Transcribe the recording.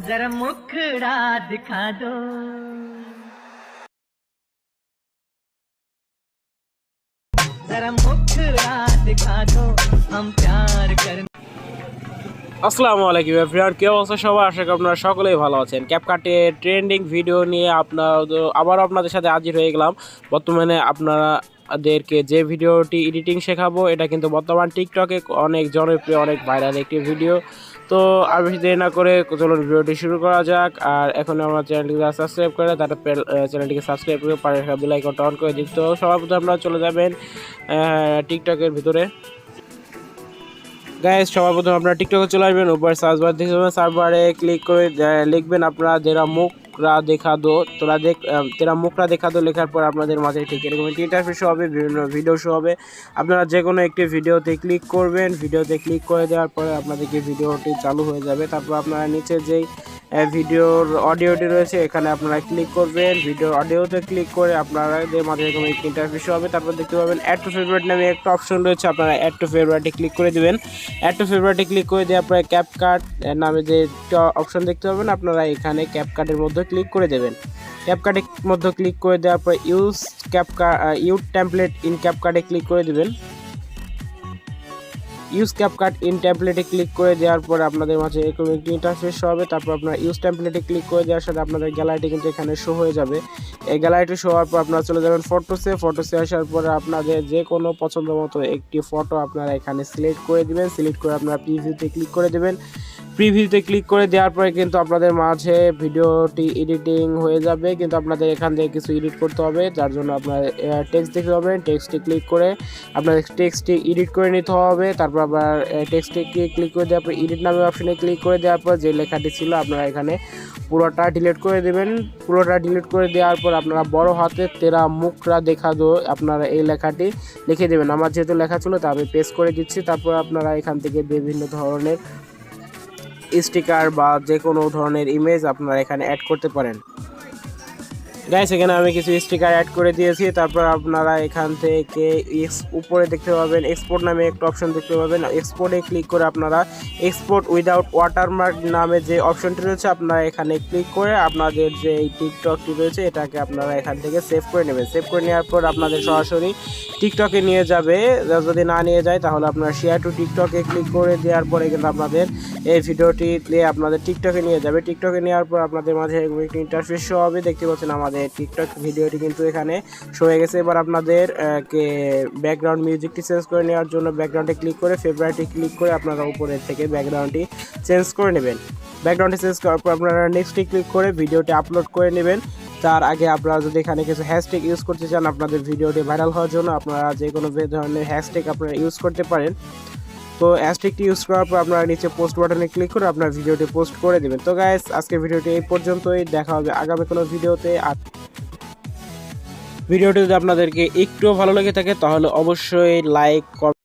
जरा मुखड़ा दिखा दो। जरा मुखड़ा दिखा दो हम प्यार करने। আসসালামু আলাইকুম এভরিওয়ান, কি অবস্থা সবার? আশা করি আপনারা সকলেই ভালো আছেন। ক্যাপকাটে ট্রেন্ডিং ভিডিও নিয়ে আবারও আপনাদের সাথে হাজির হয়ে গেলাম। বর্তমানে আপনাদেরকে যে ভিডিওটি এডিটিং শেখাবো, এটা কিন্তু বর্তমান টিকটকে অনেক জনপ্রিয়, অনেক ভাইরাল একটি ভিডিও। তো আর বেশি দেরি না করে চলুন ভিডিওটি শুরু করা যাক। আর এখন আমার চ্যানেলটিকে সাবস্ক্রাইব করে চ্যানেলটিকে সাবস্ক্রাইব করে পাশে থাকা বেল আইকনটা অন করে দিন। তো সবার প্রথমে আপনারা চলে যাবেন টিকটকের ভিতরে। গাইস, সবার প্রথমে আপনারা টিকটকে চলে আসবেন, উপরে সার্চ বার দেখতে পাবেন, সার্চ বারে ক্লিক করে লিখবেন আপনারা যারা মুখরা দেখা দো, তেরা মুখরা দেখা দো লেখার পর আপনাদের মাঝে ঠিক এরকম একটি ইন্টারফেস শো হবে, বিভিন্ন ভিডিও শো হবে। আপনারা যে কোনো একটি ভিডিওতে ক্লিক করবেন, ভিডিওতে ক্লিক করে দেওয়ার পরে আপনাদেরকে ভিডিওটি চালু হয়ে যাবে। তারপর আপনারা নিচে যেই ভিডিওর অডিওটি রয়েছে এখানে আপনারা ক্লিক করবেন, ভিডিওর অডিওতে ক্লিক করে আপনাদের মাঝে এরকম একটি ইন্টারফেস হবে। তারপর দেখতে পাবেন অ্যাড টু ফেভারিট নামে একটা অপশন রয়েছে, আপনারা অ্যাড টু ফেভারিটে ক্লিক করে দেবেন। অ্যাড টু ফেভারিটে ক্লিক করে দেওয়ার পরে ক্যাপকাট নামে যে অপশন দেখতে পাবেন, আপনারা এখানে ক্যাপকাটের মধ্যে ক্লিক করে দেবেন। ক্যাপকাটের মধ্যে ক্লিক করে দেওয়ার পরে ইউজ টেমপ্লেট ইন ক্যাপকাটে ক্লিক করে দেবেন। ইউজ ক্যাপকাট ইন টেমপ্লেটে ক্লিক করে দেওয়ার পর আপনাদের মাঝে এরকম একটি ইন্টারফেস হবে। তারপর আপনারা ইউজ টেমপ্লেটে ক্লিক করে দেওয়ার সাথে আপনাদের গ্যালারিটি কিন্তু এখানে শো হয়ে যাবে। এই গ্যালারিটি শো হওয়ার পর আপনারা চলে যাবেন ফটোসে আসার পরে আপনাদের যে কোনো পছন্দ মতো একটি ফটো আপনারা এখানে সিলেক্ট করে দিবেন। সিলেক্ট করে আপনারা প্রিভিউতে ক্লিক করে দেবেন। প্রিভিউতে ক্লিক করে দেওয়ার পরে কিন্তু আপনাদের মাঝে ভিডিওটি এডিটিং হয়ে যাবে, কিন্তু আপনাদের এখান থেকে কিছু এডিট করতে হবে, যার জন্য আপনার টেক্সট দেখতে পাবেন। টেক্সটে ক্লিক করে আপনাদের টেক্সটটি এডিট করে নিতে হবে। তারপর আবার টেক্সটে ক্লিক করে দেওয়ার পর এডিট নামে অপশনে ক্লিক করে দেওয়ার পর যে লেখাটি ছিল আপনারা এখানে পুরোটা ডিলিট করে দেবেন। পুরোটা ডিলিট করে দেওয়ার পর আপনারা বড় হাতে তেরা মুখরা দেখা দো আপনারা এই লেখাটি লিখে দেবেন। আমার যেহেতু লেখা ছিল তা আমি পেস্ট করে দিচ্ছি। তারপর আপনারা এখান থেকে বিভিন্ন ধরনের স্টিকার বা যে কোনো ধরনের ইমেজ আপনারা এখানে অ্যাড করতে পারেন। গাইস, এখানে আমি কিছু স্টিকার অ্যাড করে দিয়েছি। তারপর আপনারা এখান থেকে উপরে দেখতে পাবেন এক্সপোর্ট নামে একটা অপশন দেখতে পাবেন। এক্সপোর্টে ক্লিক করে আপনারা এক্সপোর্ট উইদাউট ওয়াটারমার্ক নামে যে অপশনটি রয়েছে আপনারা এখানে ক্লিক করে আপনাদের যে এই টিকটকটি রয়েছে এটাকে আপনারা এখান থেকে সেভ করে নেবেন। সেভ করে নেওয়ার পর আপনাদের সরাসরি টিকটকে নিয়ে যাবে। যদি না নিয়ে যায় তাহলে আপনারা শেয়ার টু টিকটকে ক্লিক করে দেওয়ার পরে কিন্তু আপনাদের এই ভিডিওটি আপনাদের টিকটকে নিয়ে যাবে। টিকটকে নেওয়ার পর আপনাদের মাঝে একটি ইন্টারফেস শো হবে। দেখতে পাচ্ছেন আমাদের টিকটক ভিডিওটি কিন্তু এখানে শো হয়ে গেছে। এবার আপনাদের ব্যাকগ্রাউন্ড মিউজিকটি চেঞ্জ করে নেওয়ার জন্য ব্যাকগ্রাউন্ডে ক্লিক করে ফেভারিটে ক্লিক করে আপনারা উপরের থেকে ব্যাকগ্রাউন্ডটি চেঞ্জ করে নেবেন। ব্যাকগ্রাউন্ডটি চেঞ্জ করার পর আপনারা নেক্সটে ক্লিক করে ভিডিওটি আপলোড করে নেবেন। তার আগে আপনারা যদি এখানে কিছু হ্যাশট্যাগ ইউজ করতে চান আপনাদের ভিডিওটি ভাইরাল হওয়ার জন্য, আপনারা যে কোনো ধরনের হ্যাশট্যাগ আপনারা ইউজ করতে পারেন। তো হ্যাশট্যাগটি ইউজ করার পর আপনারা নিচে পোস্ট বাটনে ক্লিক করে আপনার ভিডিওটি পোস্ট করে দেবেন। তো গাইস, আজকের ভিডিওটি এই পর্যন্তই, দেখা হবে আগামী কোনো ভিডিওতে। আর ভিডিওটি যদি আপনাদেরকে একটুও ভালো লেগে থাকে তাহলে অবশ্যই লাইক